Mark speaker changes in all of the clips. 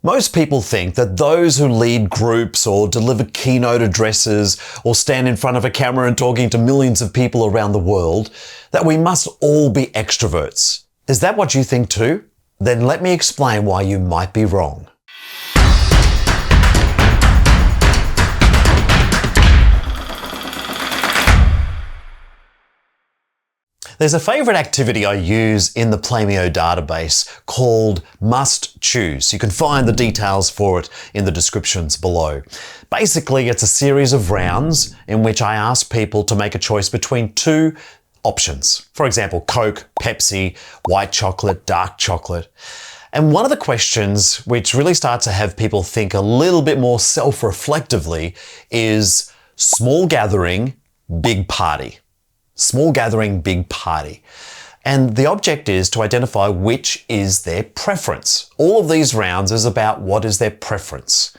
Speaker 1: Most people think that those who lead groups or deliver keynote addresses or stand in front of a camera and talking to millions of people around the world, that we must all be extroverts. Is that what you think too? Then let me explain why you might be wrong. There's a favorite activity I use in the playmeo database called Must Choose. You can find the details for it in the descriptions below. Basically, it's a series of rounds in which I ask people to make a choice between two options. For example, Coke, Pepsi, white chocolate, dark chocolate. And one of the questions which really starts to have people think a little bit more self-reflectively is small gathering, big party. Small gathering, big party. And the object is to identify which is their preference. All of these rounds is about what is their preference.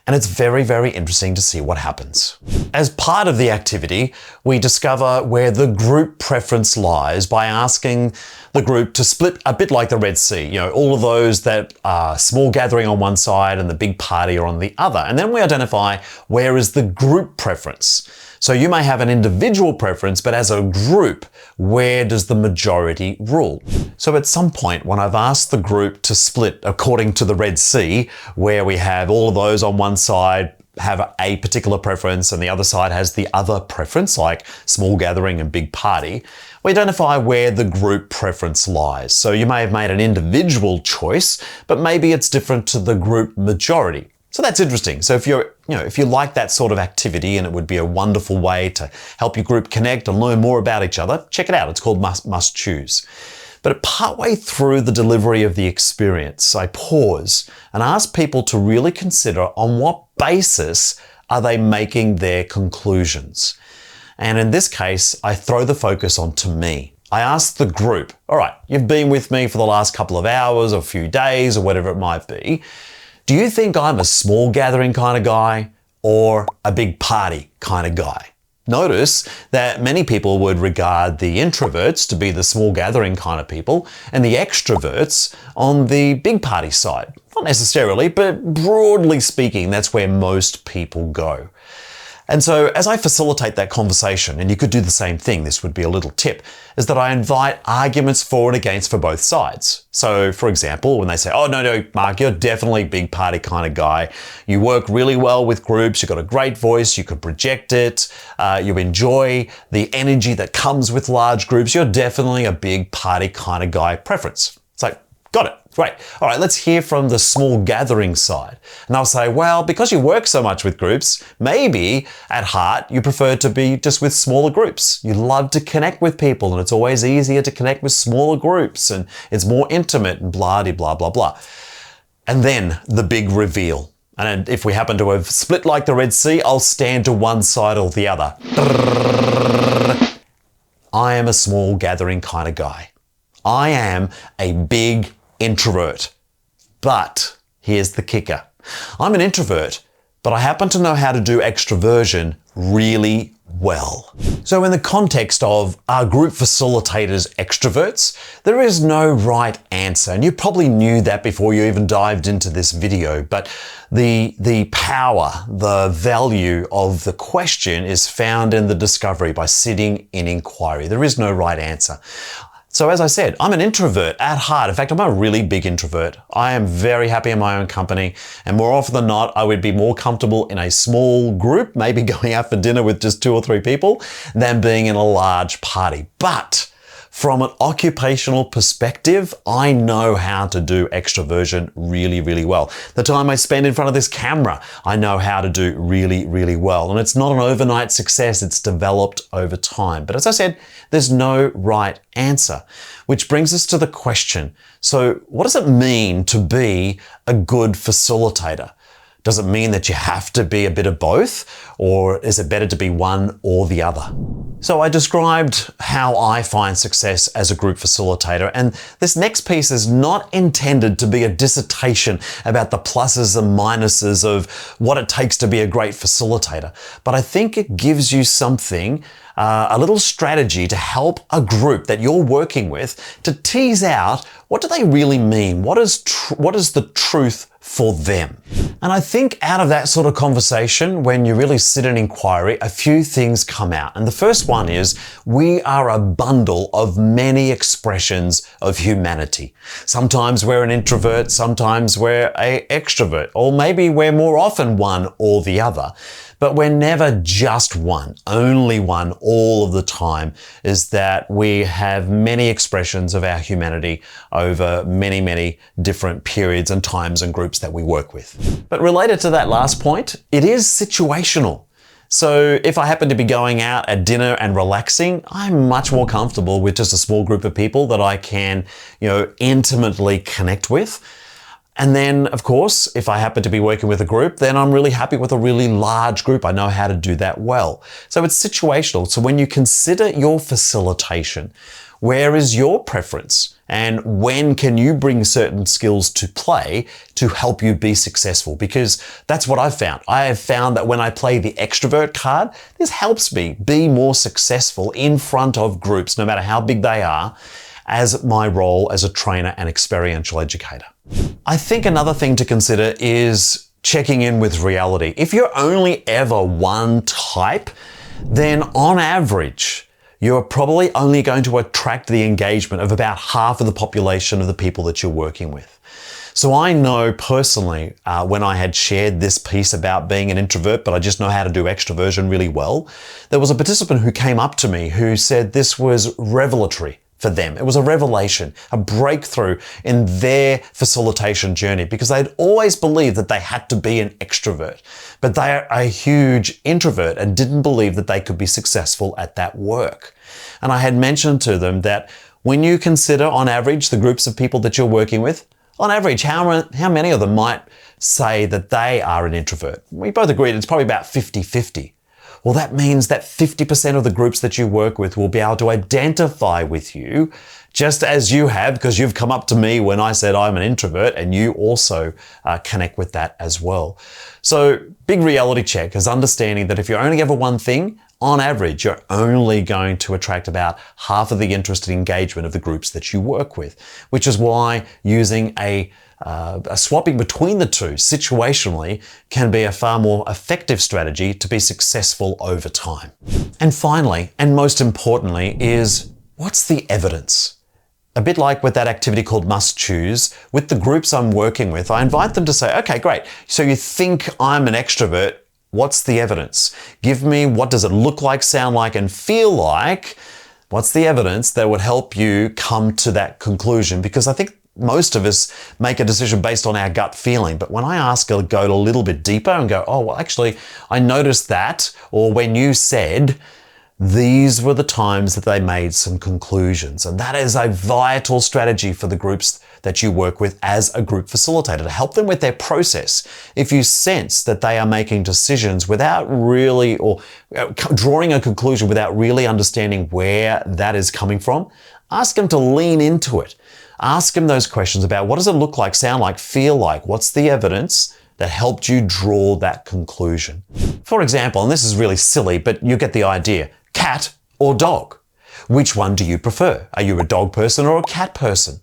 Speaker 1: And it's very, very interesting to see what happens. As part of the activity, we discover where the group preference lies by asking the group to split a bit like the Red Sea. You know, all of those that are small gathering on one side and the big party are on the other. And then we identify where is the group preference. So you may have an individual preference, but as a group, where does the majority rule? So at some point when I've asked the group to split according to the Red Sea, where we have all of those on one side have a particular preference and the other side has the other preference, like small gathering and big party, we identify where the group preference lies. So you may have made an individual choice, but maybe it's different to the group majority. So that's interesting. So if you like that sort of activity and it would be a wonderful way to help your group connect and learn more about each other, check it out. It's called Must Choose. But partway through the delivery of the experience, I pause and ask people to really consider on what basis are they making their conclusions. And in this case, I throw the focus onto me. I ask the group, all right, you've been with me for the last couple of hours or a few days or whatever it might be. Do you think I'm a small gathering kind of guy or a big party kind of guy? Notice that many people would regard the introverts to be the small gathering kind of people and the extroverts on the big party side. Not necessarily, but broadly speaking, that's where most people go. And so as I facilitate that conversation, and you could do the same thing, this would be a little tip, is that I invite arguments for and against for both sides. So for example, when they say, oh, no, Mark, you're definitely a big party kind of guy. You work really well with groups. You've got a great voice. You could project it. You enjoy the energy that comes with large groups. You're definitely a big party kind of guy preference. It's like, got it. Great. All right, let's hear from the small gathering side. And I'll say, well, because you work so much with groups, maybe at heart you prefer to be just with smaller groups. You love to connect with people and it's always easier to connect with smaller groups and it's more intimate and blah, blah, blah. And then the big reveal. And if we happen to have split like the Red Sea, I'll stand to one side or the other. I am a small gathering kind of guy. I am a big introvert. But here's the kicker. I'm an introvert, but I happen to know how to do extroversion really well. So in the context of are group facilitators extroverts, there is no right answer. And you probably knew that before you even dived into this video, but the power, the value of the question is found in the discovery by sitting in inquiry. There is no right answer. So as I said, I'm an introvert at heart. In fact, I'm a really big introvert. I am very happy in my own company. And more often than not, I would be more comfortable in a small group, maybe going out for dinner with just 2 or 3 people, than being in a large party. But from an occupational perspective, I know how to do extroversion really, really well. The time I spend in front of this camera, I know how to do really, really well. And it's not an overnight success, it's developed over time. But as I said, there's no right answer, which brings us to the question. So what does it mean to be a good facilitator? Does it mean that you have to be a bit of both, or is it better to be one or the other? So I described how I find success as a group facilitator, and this next piece is not intended to be a dissertation about the pluses and minuses of what it takes to be a great facilitator, but I think it gives you something, a little strategy to help a group that you're working with to tease out what do they really mean? What is the truth for them. And I think out of that sort of conversation, when you really sit in inquiry, a few things come out. And the first one is we are a bundle of many expressions of humanity. Sometimes we're an introvert, sometimes we're an extrovert, or maybe we're more often one or the other. But we're never just one, only one all of the time, is that we have many expressions of our humanity over many, many different periods and times and groups that we work with. But related to that last point, it is situational. So if I happen to be going out at dinner and relaxing, I'm much more comfortable with just a small group of people that I can, intimately connect with. And then, of course, if I happen to be working with a group, then I'm really happy with a really large group. I know how to do that well. So it's situational. So when you consider your facilitation, where is your preference? And when can you bring certain skills to play to help you be successful? Because that's what I've found. I have found that when I play the extrovert card, this helps me be more successful in front of groups, no matter how big they are, as my role as a trainer and experiential educator. I think another thing to consider is checking in with reality. If you're only ever one type, then on average, you're probably only going to attract the engagement of about half of the population of the people that you're working with. So I know personally, when I had shared this piece about being an introvert, but I just know how to do extroversion really well, there was a participant who came up to me who said this was revelatory for them. It was a revelation, a breakthrough in their facilitation journey, because they'd always believed that they had to be an extrovert, but they are a huge introvert and didn't believe that they could be successful at that work. And I had mentioned to them that when you consider on average the groups of people that you're working with, on average, how many of them might say that they are an introvert? We both agreed it's probably about 50-50. Well, that means that 50% of the groups that you work with will be able to identify with you, just as you have, because you've come up to me when I said I'm an introvert, and you also connect with that as well. So big reality check is understanding that if you're only ever one thing, on average, you're only going to attract about half of the interest and engagement of the groups that you work with, which is why using a swapping between the two situationally can be a far more effective strategy to be successful over time. And finally, and most importantly, is what's the evidence? A bit like with that activity called must choose, with the groups I'm working with, I invite them to say, okay, great. So you think I'm an extrovert. What's the evidence? Give me what does it look like, sound like, and feel like. What's the evidence that would help you come to that conclusion? Because I think most of us make a decision based on our gut feeling. But when I ask to go a little bit deeper and go, oh, well, actually, I noticed that, or when you said, these were the times that they made some conclusions. And that is a vital strategy for the groups that you work with as a group facilitator, to help them with their process. If you sense that they are making decisions without really, or drawing a conclusion without really understanding where that is coming from, ask them to lean into it. Ask them those questions about what does it look like, sound like, feel like? What's the evidence that helped you draw that conclusion? For example, and this is really silly, but you get the idea, cat or dog? Which one do you prefer? Are you a dog person or a cat person?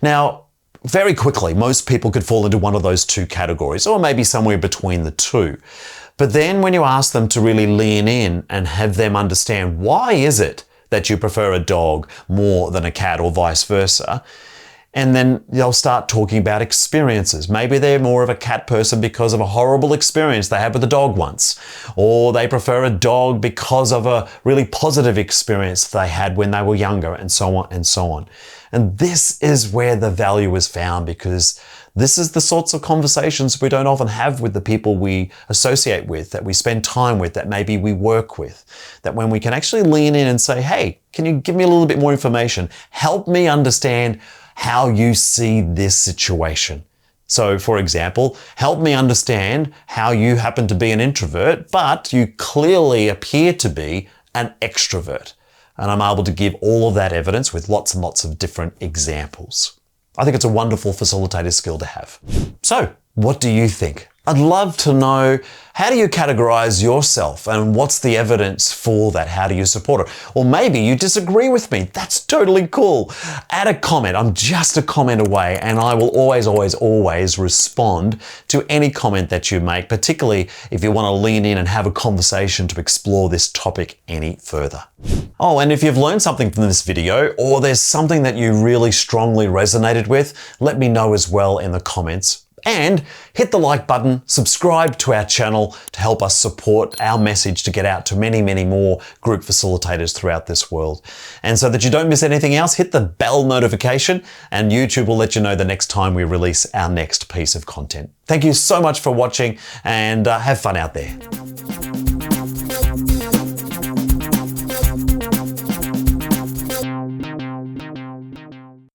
Speaker 1: Now, very quickly, most people could fall into one of those two categories, or maybe somewhere between the two. But then when you ask them to really lean in and have them understand why is it that you prefer a dog more than a cat or vice versa, and then they'll start talking about experiences. Maybe they're more of a cat person because of a horrible experience they had with a dog once. Or they prefer a dog because of a really positive experience they had when they were younger, and so on and so on. And this is where the value is found, because this is the sorts of conversations we don't often have with the people we associate with, that we spend time with, that maybe we work with. That when we can actually lean in and say, hey, can you give me a little bit more information? Help me understand how you see this situation. So for example, help me understand how you happen to be an introvert, but you clearly appear to be an extrovert. And I'm able to give all of that evidence with lots and lots of different examples. I think it's a wonderful facilitator skill to have. So what do you think? I'd love to know, how do you categorize yourself and what's the evidence for that? How do you support it? Or maybe you disagree with me. That's totally cool. Add a comment. I'm just a comment away, and I will always respond to any comment that you make, particularly if you want to lean in and have a conversation to explore this topic any further. Oh, and if you've learned something from this video, or there's something that you really strongly resonated with, let me know as well in the comments. And hit the like button, subscribe to our channel to help us support our message to get out to many more group facilitators throughout this world. And so that you don't miss anything else, hit the bell notification and YouTube will let you know the next time we release our next piece of content. Thank you so much for watching, and have fun out there.